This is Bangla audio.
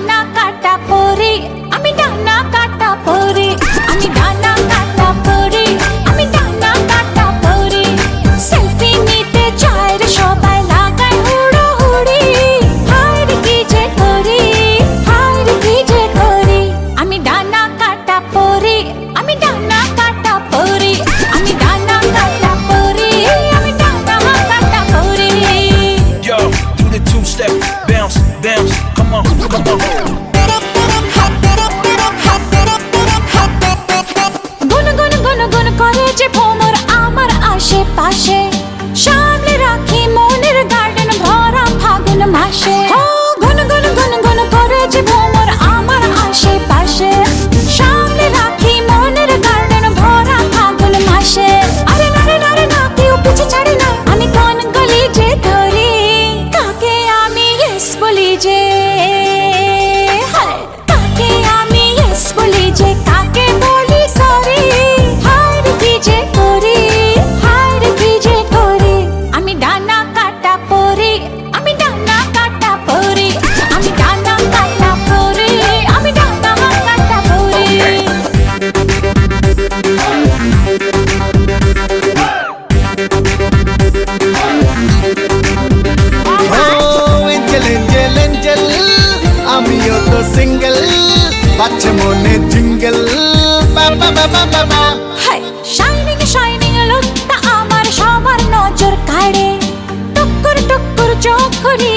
ডানা কাটা পরি, আমি ডানা কাটা পরি, আমি ডানা কাটা পরি, আমি ডানা কাটা পরি। সেলফি নিতে চায় রে সবাই লাগায় হুড়োহুড়ি, হায় রে কি যে করি, হায় রে কি যে করি। আমি ডানা কাটা পরি, আমি ডানা কাটা পরি, আমি ডানা কাটা পরি, আমি ডানা কাটা পরি। Yo, do the two-step, bounce, bounce, come on, come on. গুন গুন গুন গুন করে যে ভ্রমর আমার আশেপাশে, সামনে রাখি মনের গার্ডেন ভরা ফাগুন মাসে। গুন গুন গুন গুন করে যে ভ্রমর আমার আশেপাশে, সামনে রাখি মনের গার্ডেন ভরা ফাগুন মাসে। আরে না রে না রে না, কেউ পিছে ছাড়ে না, আমি কোন গলি যে ধরি, কাকে আমি ইয়েস বলি যে, হায়, কাকে আমি ইয়েস বলি যে, কাকে বলি সরি, হায় রে কি যে করি, হায় রে কি যে করি। আমি ডানা কাটা পরি, আমি ডানা কাটা পরি, আমি ডানা কাটা পরি, আমি ডানা কাটা পরি। এঞ্জেল এঞ্জেল এঞ্জেল, আমিও তো সিঙ্গেল, বাচ্চা মনে জিঙ্গেল, বাবা বাবা বাবা। হাই শাইনিং শাইনিং লুকটা আমার সবার নজর কাড়ে, টুকুর টুকুর চোখ করি